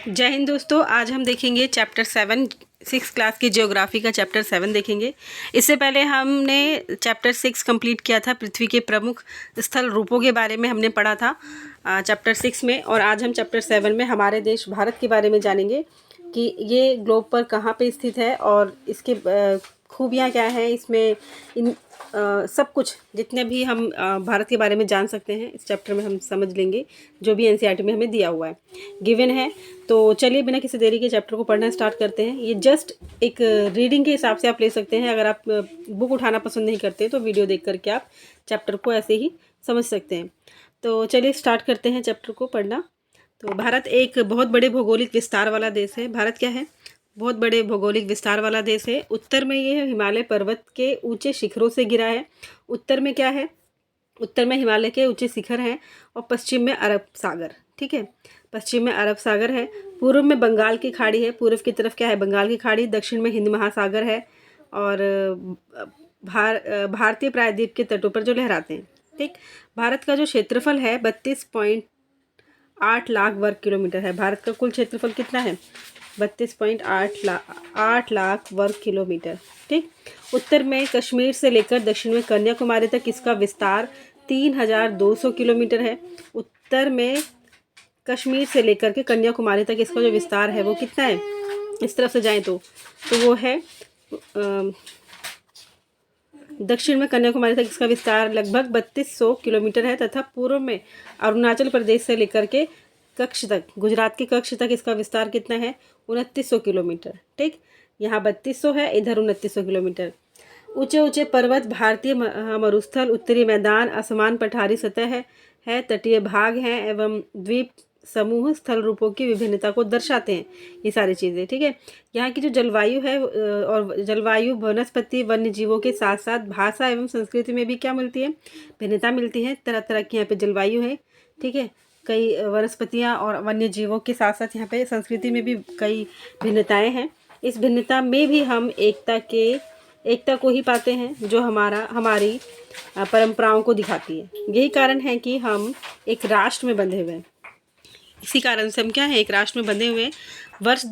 जय हिंद दोस्तों। आज हम देखेंगे चैप्टर 7 6 क्लास की ज्योग्राफी का चैप्टर 7 देखेंगे। इससे पहले हमने चैप्टर 6 कंप्लीट किया था, पृथ्वी के प्रमुख स्थल रूपों के बारे में हमने पढ़ा था चैप्टर 6 में। और आज हम चैप्टर 7 में हमारे देश भारत के बारे में जानेंगे कि ये ग्लोब पर कहाँ पे स्थित है और इसके खूबियाँ क्या हैं। इसमें इन सब कुछ जितने भी हम भारत के बारे में जान सकते हैं इस चैप्टर में हम समझ लेंगे, जो भी एनसीईआरटी में हमें दिया हुआ है, गिवन है। तो चलिए बिना किसी देरी के चैप्टर को पढ़ना स्टार्ट करते हैं। ये जस्ट एक रीडिंग के हिसाब से आप ले सकते हैं। अगर आप बुक उठाना पसंद नहीं करते तो वीडियो देख करके आप चैप्टर को ऐसे ही समझ सकते हैं। तो चलिए स्टार्ट करते हैं चैप्टर को पढ़ना। तो भारत एक बहुत बड़े भौगोलिक विस्तार वाला देश है। भारत क्या है? बहुत बड़े भौगोलिक विस्तार वाला देश है। उत्तर में ये हिमालय पर्वत के ऊंचे शिखरों से घिरा है। उत्तर में क्या है? उत्तर में हिमालय के ऊंचे शिखर हैं और पश्चिम में अरब सागर। ठीक है, पश्चिम में अरब सागर है। पूर्व में बंगाल की खाड़ी है। पूर्व की तरफ क्या है? बंगाल की खाड़ी। दक्षिण में हिंद महासागर है और भारतीय प्रायद्वीप के तटों पर जो लहराते हैं। ठीक, भारत का जो क्षेत्रफल है 32.8 लाख वर्ग किलोमीटर है। भारत का कुल क्षेत्रफल कितना है? 32.8 लाख वर्ग किलोमीटर। ठीक, उत्तर में कश्मीर से लेकर दक्षिण में कन्याकुमारी तक इसका विस्तार 3200 किलोमीटर है। उत्तर में कश्मीर से लेकर के कन्याकुमारी तक इसका जो विस्तार है वो कितना है? इस तरफ से जाएं तो वो है दक्षिण में कन्याकुमारी तक इसका विस्तार लगभग 3200 किलोमीटर है तथा पूर्व में अरुणाचल प्रदेश से लेकर के कच्छ तक, गुजरात के कच्छ तक इसका विस्तार कितना है? 2900 किलोमीटर। ठीक, यहाँ 3200 है, इधर 2900 किलोमीटर। ऊंचे ऊंचे पर्वत, भारतीय मरुस्थल, उत्तरी मैदान, असमान पठारी सतह है, तटीय भाग हैं एवं द्वीप समूह स्थल रूपों की विभिन्नता को दर्शाते हैं ये सारी चीज़ें। ठीक है, यहाँ की जो जलवायु है और जलवायु वनस्पति वन्य जीवों के साथ साथ भाषा एवं संस्कृति में भी क्या मिलती है? भिन्नता मिलती है। तरह तरह की यहाँ पे जलवायु है। ठीक है, कई वनस्पतियाँ और वन्य जीवों के साथ साथ यहाँ पे संस्कृति में भी कई भिन्नताएँ हैं। इस भिन्नता में भी हम एकता को ही पाते हैं जो हमारी परंपराओं को दिखाती है। यही कारण है कि हम एक राष्ट्र में बंधे हुए हैं। इसी कारण से हम क्या है? एक राष्ट्र में बंधे हुए हैं। वर्ष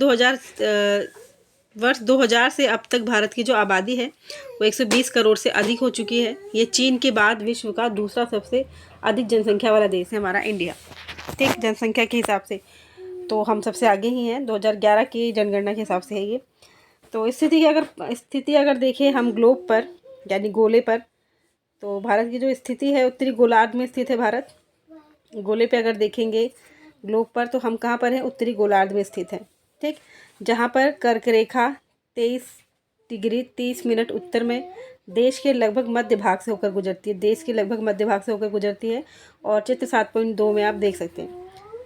2000 से अब तक भारत की जो आबादी है वो 120 करोड़ से अधिक हो चुकी है। ये चीन के बाद विश्व का दूसरा सबसे अधिक जनसंख्या वाला देश है हमारा इंडिया। ठीक, जनसंख्या के हिसाब से तो हम सबसे आगे ही हैं। 2011 की जनगणना के हिसाब से है ये। तो स्थिति अगर देखें हम ग्लोब पर यानी गोले पर, तो भारत की जो स्थिति है उत्तरी गोलार्ध में स्थित है भारत। गोले पे अगर देखेंगे ग्लोब पर तो हम कहाँ पर हैं? उत्तरी गोलार्ध में स्थित है। ठीक, जहाँ पर कर्क रेखा 23 डिग्री 30 मिनट उत्तर में देश के लगभग मध्य भाग से होकर गुजरती है। देश के लगभग मध्य भाग से होकर गुजरती है और चित्र 7.2 में आप देख सकते हैं।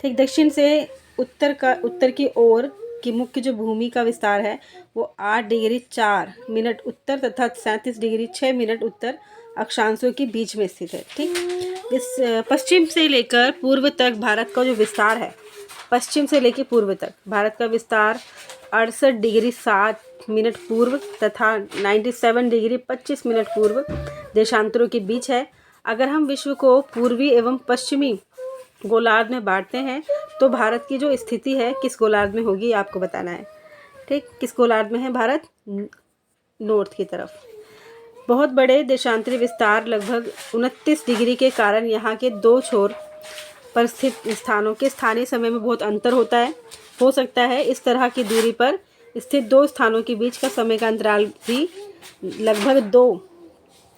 ठीक, दक्षिण से उत्तर की ओर की मुख्य जो भूमि का विस्तार है वो 8 डिग्री 4 मिनट उत्तर तथा 37 डिग्री 6 मिनट उत्तर अक्षांशों के बीच में स्थित है। ठीक, इस पश्चिम से लेकर पूर्व तक भारत का जो विस्तार है, पश्चिम से लेकर पूर्व तक भारत का विस्तार 68 डिग्री 7 मिनट पूर्व तथा 97 डिग्री 25 मिनट पूर्व देशांतरों के बीच है। अगर हम विश्व को पूर्वी एवं पश्चिमी गोलार्ध में बांटते हैं तो भारत की जो स्थिति है किस गोलार्ध में होगी आपको बताना है। ठीक, किस गोलार्ध में है भारत? नॉर्थ की तरफ। बहुत बड़े देशांतरी विस्तार लगभग 29 डिग्री के कारण यहाँ के दो छोर पर स्थित स्थानों के स्थानीय समय में बहुत अंतर होता है। हो सकता है इस तरह की दूरी पर स्थित दो स्थानों के बीच का समय का अंतराल भी लगभग 2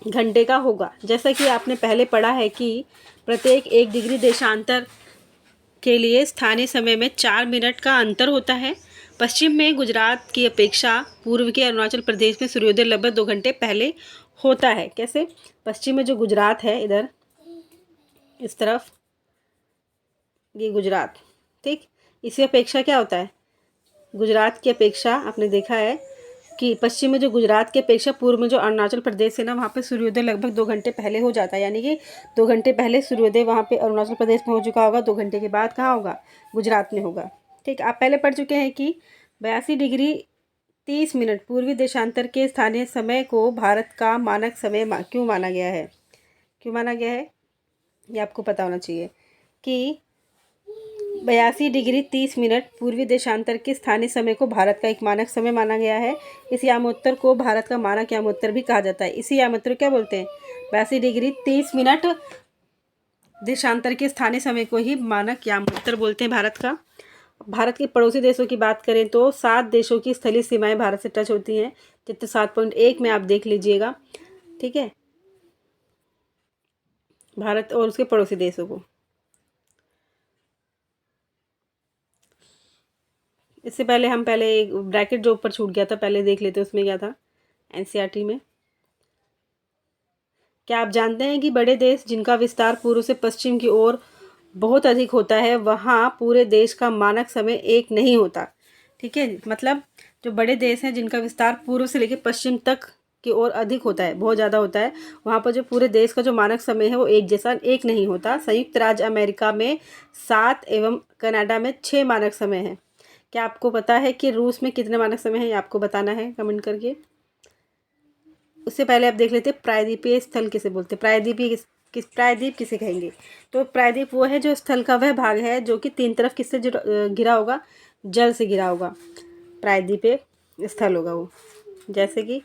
घंटे का होगा। जैसा कि आपने पहले पढ़ा है कि प्रत्येक 1 डिग्री देशांतर के लिए स्थानीय समय में 4 मिनट का अंतर होता है। पश्चिम में गुजरात की अपेक्षा पूर्व के अरुणाचल प्रदेश में सूर्योदय लगभग 2 घंटे पहले होता है। कैसे? पश्चिम में जो गुजरात है, इधर इस तरफ ये गुजरात, ठीक, इसकी अपेक्षा क्या होता है? गुजरात की अपेक्षा आपने देखा है कि पश्चिम में जो गुजरात की अपेक्षा पूर्व में जो अरुणाचल प्रदेश है ना, वहाँ पे सूर्योदय लगभग 2 घंटे पहले हो जाता है। यानी कि 2 घंटे पहले सूर्योदय वहाँ पे अरुणाचल प्रदेश में हो चुका होगा, 2 घंटे के बाद कहाँ होगा? गुजरात में होगा। ठीक, आप पहले पढ़ चुके हैं कि 82 डिग्री 30 मिनट पूर्वी देशांतर के स्थानीय समय को भारत का मानक समय क्यों माना गया है? क्यों माना गया है ये आपको पता होना चाहिए कि 82°30' पूर्वी देशांतर के स्थानीय समय को भारत का एक मानक समय माना गया है। इस यामोत्तर को भारत का मानक यामोत्तर भी कहा जाता है। इसी यामोत्तर को क्या बोलते हैं? 82°30' देशांतर के स्थानीय समय को ही मानक यामोत्तर बोलते हैं भारत का। भारत के पड़ोसी देशों की बात करें तो 7 देशों की स्थलीय सीमाएं भारत से टच होती हैं। चित्र 7.1 में आप देख लीजिएगा। ठीक है, भारत और उसके पड़ोसी देशों को। इससे पहले हम एक ब्रैकेट जो ऊपर छूट गया था पहले देख लेते, उसमें क्या था एनसीईआरटी में। क्या आप जानते हैं कि बड़े देश जिनका विस्तार पूर्व से पश्चिम की ओर बहुत अधिक होता है, वहाँ पूरे देश का मानक समय एक नहीं होता। ठीक है, मतलब जो बड़े देश हैं जिनका विस्तार पूर्व से लेकर पश्चिम तक की ओर अधिक होता है, बहुत ज़्यादा होता है, वहाँ पर जो पूरे देश का जो मानक समय है वो एक जैसा एक नहीं होता। संयुक्त राज्य अमेरिका में 7 एवं कनाडा में 6 मानक समय हैं। क्या आपको पता है कि रूस में कितने मानक समय हैं? ये आपको बताना है कमेंट करके। उससे पहले आप देख लेते हैं प्रायद्वीपीय स्थल किसे बोलते हैं। प्रायद्वीप किसे कहेंगे? तो प्रायद्वीप वो है जो स्थल का वह भाग है जो कि 3 तरफ किससे घिरा होगा? जल से घिरा होगा। प्रायद्वीपीय स्थल होगा वो, जैसे कि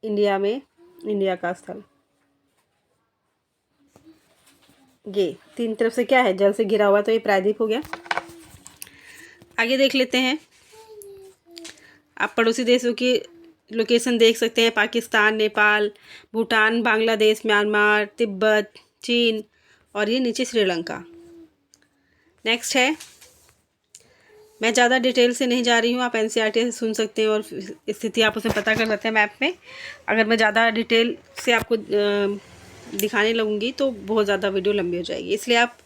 इंडिया में इंडिया का स्थल, ये 3 तरफ से क्या है? जल से घिरा हुआ, तो ये प्रायद्वीप हो गया। आगे देख लेते हैं। आप पड़ोसी देशों की लोकेशन देख सकते हैं। पाकिस्तान, नेपाल, भूटान, बांग्लादेश, म्यांमार, तिब्बत, चीन और ये नीचे श्रीलंका। नेक्स्ट है, मैं ज़्यादा डिटेल से नहीं जा रही हूँ, आप एनसीईआरटी से सुन सकते हैं और स्थिति आप उसे पता कर सकते हैं मैप में। अगर मैं ज़्यादा डिटेल से आपको दिखाने लगूँगी तो बहुत ज़्यादा वीडियो लंबी हो जाएगी, इसलिए आप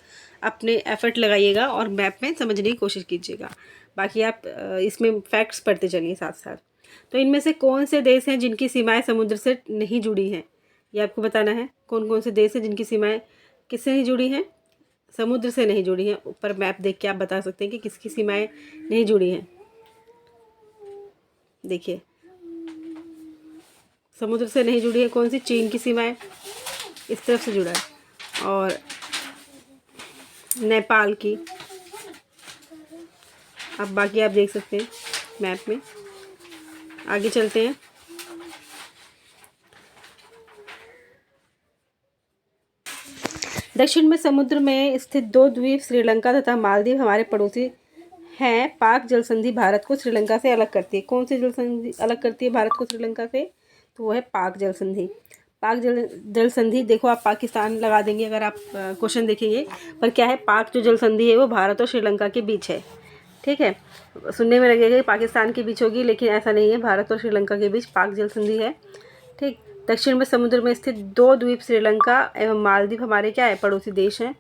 अपने एफर्ट लगाइएगा और मैप में समझने की कोशिश कीजिएगा। बाकी आप इसमें फैक्ट्स पढ़ते चलिए साथ साथ। तो इनमें से कौन से देश हैं जिनकी सीमाएं समुद्र से नहीं जुड़ी हैं? ये आपको बताना है। कौन कौन से देश हैं जिनकी सीमाएं किससे नहीं जुड़ी हैं? समुद्र से नहीं जुड़ी हैं। ऊपर मैप देख के आप बता सकते हैं कि किसकी सीमाएं नहीं जुड़ी हैं। देखिए, समुद्र से नहीं जुड़ी है कौन सी? चीन की सीमाएं इस तरफ से जुड़ा है, और नेपाल की। अब बाकी आप देख सकते हैं मैप में। आगे चलते हैं। दक्षिण में समुद्र में स्थित 2 द्वीप श्रीलंका तथा मालदीव हमारे पड़ोसी हैं। पाक जल संधि भारत को श्रीलंका से अलग करती है। कौन सी जल संधि अलग करती है भारत को श्रीलंका से? तो वो है पाक जल संधि। पाक जल संधि, देखो आप पाकिस्तान लगा देंगे अगर आप क्वेश्चन देखेंगे, पर क्या है, पाक जो जल संधि है वो भारत और श्रीलंका के बीच है। ठीक है, सुनने में लगेगा कि पाकिस्तान के बीच होगी, लेकिन ऐसा नहीं है, भारत और श्रीलंका के बीच पाक जल संधि है। ठीक, दक्षिण में समुद्र में स्थित 2 द्वीप श्रीलंका एवं मालदीव हमारे क्या है? पड़ोसी देश हैं।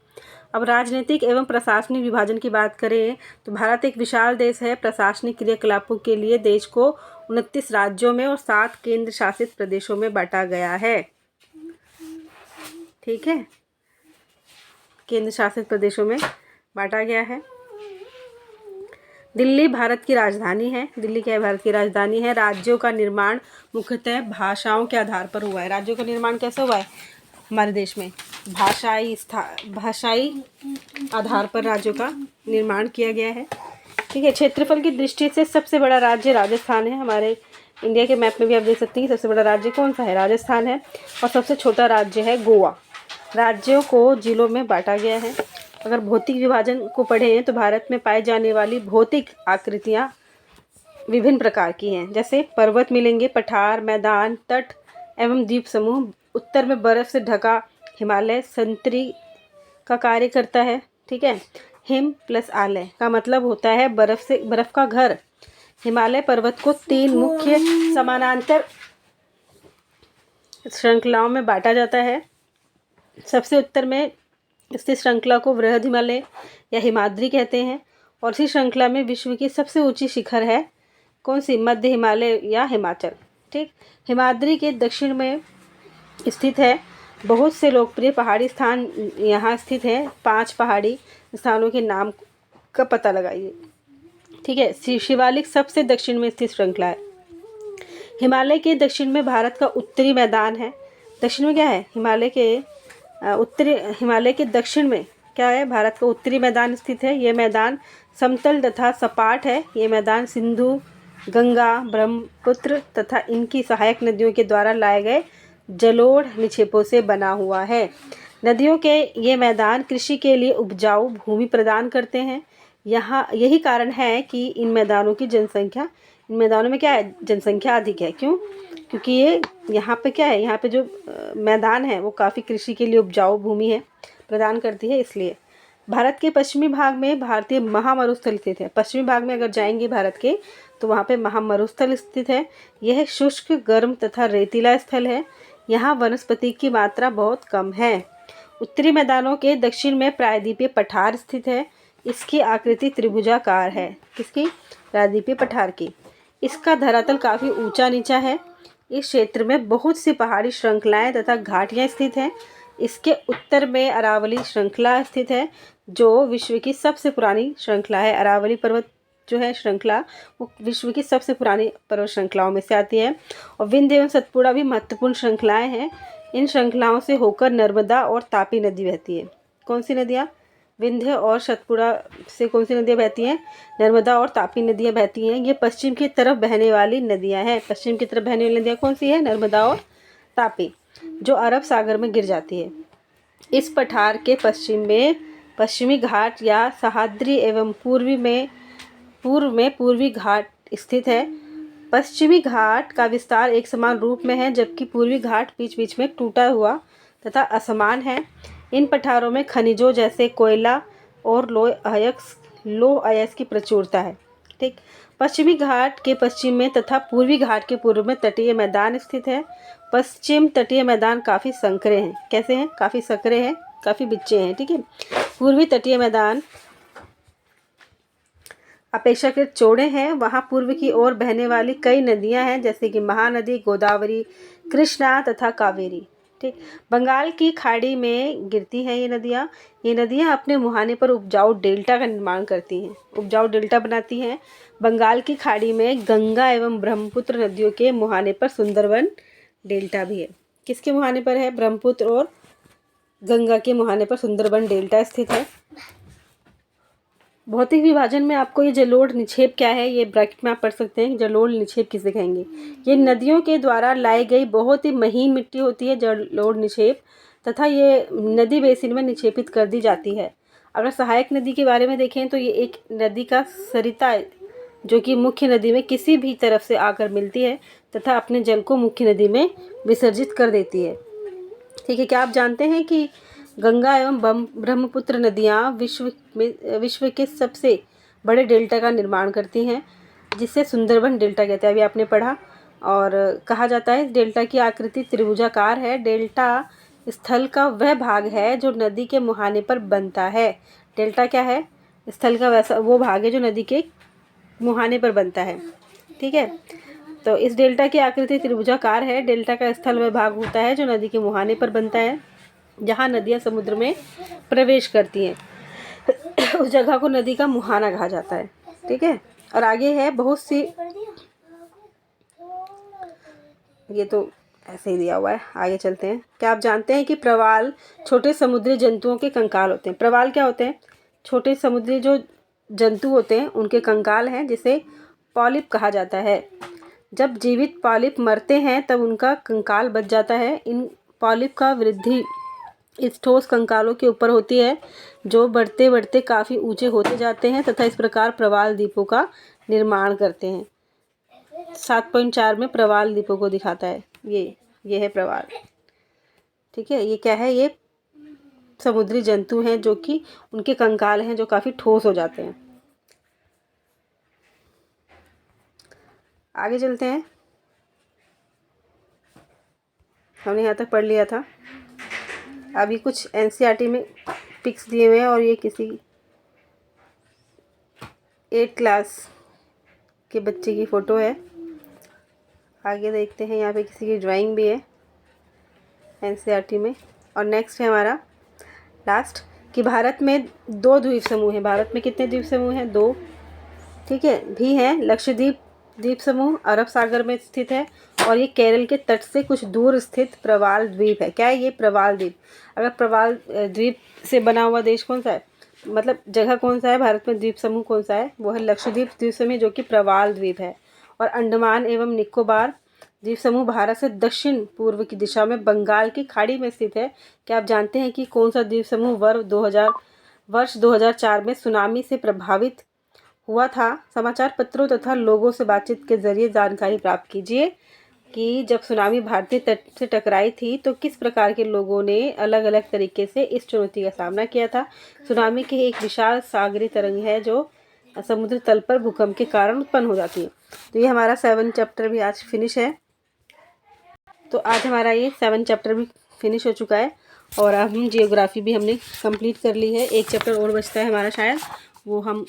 अब राजनीतिक एवं प्रशासनिक विभाजन की बात करें तो भारत एक विशाल देश है। प्रशासनिक क्रियाकलापों के लिए देश को 29 राज्यों में और 7 केंद्र शासित प्रदेशों में बांटा गया है। ठीक है, केंद्र शासित प्रदेशों में बांटा गया है। दिल्ली भारत की राजधानी है। दिल्ली क्या है? भारत की राजधानी है। राज्यों का निर्माण मुख्यतः भाषाओं के आधार पर हुआ है। राज्यों का निर्माण कैसे हुआ है हमारे देश में? भाषाई आधार पर राज्यों का निर्माण किया गया है। ठीक है, क्षेत्रफल की दृष्टि से सबसे बड़ा राज्य राजस्थान है। हमारे इंडिया के मैप में भी आप देख सकते हैं सबसे बड़ा राज्य कौन सा है? राजस्थान है। और सबसे छोटा राज्य है गोवा। राज्यों को जिलों में बांटा गया है। अगर भौतिक विभाजन को पढ़ें तो भारत में पाई जाने वाली भौतिक आकृतियाँ विभिन्न प्रकार की हैं, जैसे पर्वत मिलेंगे, पठार, मैदान, तट एवं द्वीप समूह। उत्तर में बर्फ़ से ढका हिमालय संतरी का कार्य करता है। ठीक है, हिम प्लस आलय का मतलब होता है बर्फ़ का घर। हिमालय पर्वत को 3 मुख्य समानांतर श्रृंखलाओं में बांटा जाता है। सबसे उत्तर में स्थित श्रृंखला को वृहद हिमालय या हिमाद्री कहते हैं, और इसी श्रृंखला में विश्व की सबसे ऊंची शिखर है कौन सी? मध्य हिमालय या हिमाचल। ठीक, हिमाद्री के दक्षिण में स्थित है। बहुत से लोकप्रिय पहाड़ी स्थान यहाँ स्थित हैं। 5 पहाड़ी स्थानों के नाम का पता लगाइए। ठीक है, शिवालिक सबसे दक्षिण में स्थित श्रृंखला है। हिमालय के दक्षिण में भारत का उत्तरी मैदान है। दक्षिण में क्या है? हिमालय के उत्तरी, हिमालय के दक्षिण में क्या है, भारत का उत्तरी मैदान स्थित है। ये मैदान समतल तथा सपाट है। ये मैदान सिंधु, गंगा, ब्रह्मपुत्र तथा इनकी सहायक नदियों के द्वारा लाए गए जलोढ़ निक्षेपों से बना हुआ है। नदियों के ये मैदान कृषि के लिए उपजाऊ भूमि प्रदान करते हैं। यहाँ यही कारण है कि इन मैदानों में क्या है, जनसंख्या अधिक है। क्यों? क्योंकि ये यहाँ पे क्या है, यहाँ पे जो मैदान है वो काफ़ी कृषि के लिए उपजाऊ भूमि है प्रदान करती है, इसलिए। भारत के पश्चिमी भाग में भारतीय महामरुस्थल स्थित है। पश्चिमी भाग में अगर जाएंगे भारत के तो वहाँ पे महामरुस्थल स्थित है। यह शुष्क, गर्म तथा रेतीला स्थल है। यहाँ वनस्पति की मात्रा बहुत कम है। उत्तरी मैदानों के दक्षिण में प्रायद्वीपीय पठार स्थित है। इसकी आकृति त्रिभुजाकार है। किसकी? प्रायद्वीपीय पठार की। इसका धरातल काफ़ी ऊंचा नीचा है। इस क्षेत्र में बहुत सी पहाड़ी श्रृंखलाएं तथा घाटियां स्थित हैं। इसके उत्तर में अरावली श्रृंखला स्थित है, जो विश्व की सबसे पुरानी श्रृंखला है। अरावली पर्वत जो है श्रृंखला, वो विश्व की सबसे पुरानी पर्वत श्रृंखलाओं में से आती है। और विंध्य एवं सतपुड़ा भी महत्वपूर्ण श्रृंखलाएं हैं। इन श्रृंखलाओं से होकर नर्मदा और तापी नदी बहती है। कौन सी नदियाँ? विंध्य और सतपुड़ा से कौन सी नदियाँ बहती हैं? नर्मदा और तापी नदियाँ बहती हैं। ये पश्चिम की तरफ बहने वाली नदियाँ हैं। पश्चिम की तरफ बहने वाली नदियाँ कौन सी है? नर्मदा और तापी, जो अरब सागर में गिर जाती है। इस पठार के पश्चिम में पश्चिमी घाट या सह्याद्री एवं पूर्व में पूर्वी घाट स्थित है। पश्चिमी घाट का विस्तार एक समान रूप में है, जबकि पूर्वी घाट बीच बीच में टूटा हुआ तथा असमान है। इन पठारों में खनिजों जैसे कोयला और लौह अयस्क की प्रचुरता है। ठीक। पश्चिमी घाट के पश्चिम में तथा पूर्वी घाट के पूर्व में तटीय मैदान स्थित है। पश्चिम तटीय मैदान काफ़ी संकरे हैं। कैसे हैं? काफ़ी संकरे हैं, काफ़ी बिच्चे हैं। ठीक है। पूर्वी तटीय मैदान अपेक्षाकृत चौड़े हैं। वहाँ पूर्व की ओर बहने वाली कई नदियाँ हैं, जैसे कि महानदी, गोदावरी, कृष्णा तथा कावेरी। ठीक। बंगाल की खाड़ी में गिरती हैं ये नदियाँ अपने मुहाने पर उपजाऊ डेल्टा का निर्माण करती हैं, उपजाऊ डेल्टा बनाती हैं। बंगाल की खाड़ी में गंगा एवं ब्रह्मपुत्र नदियों के मुहाने पर सुंदरबन डेल्टा भी है। किसके मुहाने पर है? ब्रह्मपुत्र और गंगा के मुहाने पर सुंदरबन डेल्टा स्थित है। भौतिक विभाजन में आपको ये जलोढ़ निक्षेप क्या है, ये ब्रैकेट में आप पढ़ सकते हैं। जलोढ़ निक्षेप किसे कहेंगे? ये नदियों के द्वारा लाई गई बहुत ही महीन मिट्टी होती है जलोढ़ निक्षेप, तथा ये नदी बेसिन में निक्षेपित कर दी जाती है। अगर सहायक नदी के बारे में देखें तो ये एक नदी का सरिता है, जो कि मुख्य नदी में किसी भी तरफ से आकर मिलती है तथा अपने जल को मुख्य नदी में विसर्जित कर देती है। ठीक है। क्या आप जानते हैं कि गंगा एवं ब्रह्मपुत्र नदियाँ विश्व के सबसे बड़े डेल्टा का निर्माण करती हैं, जिसे सुंदरबन डेल्टा कहते हैं। अभी आपने पढ़ा। और कहा जाता है इस डेल्टा की आकृति त्रिभुजाकार है। डेल्टा स्थल का वह भाग है जो नदी के मुहाने पर बनता है। डेल्टा क्या है? स्थल का वैसा वो भाग है जो नदी के मुहाने पर बनता है। ठीक है। तो इस डेल्टा की आकृति त्रिभुजाकार है। डेल्टा का स्थल वह भाग होता है जो नदी के मुहाने पर बनता है, जहाँ नदियाँ समुद्र में प्रवेश करती हैं। उस जगह को नदी का मुहाना कहा जाता है। ठीक है। और आगे है बहुत सी, ये तो ऐसे ही दिया हुआ है, आगे चलते हैं। क्या आप जानते हैं कि प्रवाल छोटे समुद्री जंतुओं के कंकाल होते हैं? प्रवाल क्या होते हैं? छोटे समुद्री जो जंतु होते हैं उनके कंकाल हैं, जिसे पॉलिप कहा जाता है। जब जीवित पॉलिप मरते हैं तब उनका कंकाल बच जाता है। इन पॉलिप का वृद्धि इस ठोस कंकालों के ऊपर होती है, जो बढ़ते बढ़ते काफ़ी ऊंचे होते जाते हैं तथा इस प्रकार प्रवाल द्वीपों का निर्माण करते हैं। 7.4 में प्रवाल द्वीपों को दिखाता है। ये है प्रवाल। ठीक है। ये क्या है? ये समुद्री जंतु हैं जो कि उनके कंकाल हैं जो काफ़ी ठोस हो जाते हैं। आगे चलते हैं। हमने यहाँ तक पढ़ लिया था। अभी कुछ एनसीईआरटी में पिक्स दिए हुए हैं और ये किसी 8th क्लास के बच्चे की फ़ोटो है। आगे देखते हैं, यहाँ पे किसी की ड्राइंग भी है एनसीईआरटी में। और नेक्स्ट है हमारा लास्ट कि भारत में 2 द्वीप समूह हैं। भारत में कितने द्वीप समूह हैं? 2। ठीक है। भी हैं। लक्षद्वीप द्वीप समूह अरब सागर में स्थित है और ये केरल के तट से कुछ दूर स्थित प्रवाल द्वीप है। क्या है ये? प्रवाल द्वीप। अगर प्रवाल द्वीप से बना हुआ देश कौन सा है, मतलब जगह कौन सा है भारत में, द्वीप समूह कौन सा है? वो है लक्षद्वीप द्वीप समूह, जो कि प्रवाल द्वीप है। और अंडमान एवं निकोबार द्वीप समूह भारत से दक्षिण पूर्व की दिशा में बंगाल की खाड़ी में स्थित है। क्या आप जानते हैं कि कौन सा द्वीप समूह वर्ष 2004 में सुनामी से प्रभावित हुआ था? समाचार पत्रों तथा लोगों से बातचीत के जरिए जानकारी प्राप्त कीजिए कि जब सुनामी भारतीय तट से टकराई थी तो किस प्रकार के लोगों ने अलग अलग तरीके से इस चुनौती का सामना किया था। सुनामी की एक विशाल सागरी तरंग है जो समुद्र तल पर भूकंप के कारण उत्पन्न हो जाती है। तो ये हमारा 7 चैप्टर भी आज फिनिश है। तो आज हमारा ये 7 चैप्टर भी फिनिश हो चुका है और अब हम जियोग्राफी भी हमने कंप्लीट कर ली है। एक चैप्टर और बचता है हमारा, शायद वो हम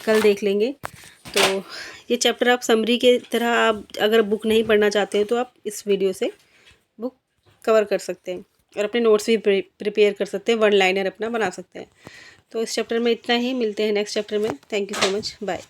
कल देख लेंगे। तो ये चैप्टर आप समरी के तरह, आप अगर बुक नहीं पढ़ना चाहते हैं तो आप इस वीडियो से बुक कवर कर सकते हैं और अपने नोट्स भी प्रिपेयर कर सकते हैं, 1 लाइनर अपना बना सकते हैं। तो इस चैप्टर में इतना ही, मिलते हैं नेक्स्ट चैप्टर में। Thank you so much, bye.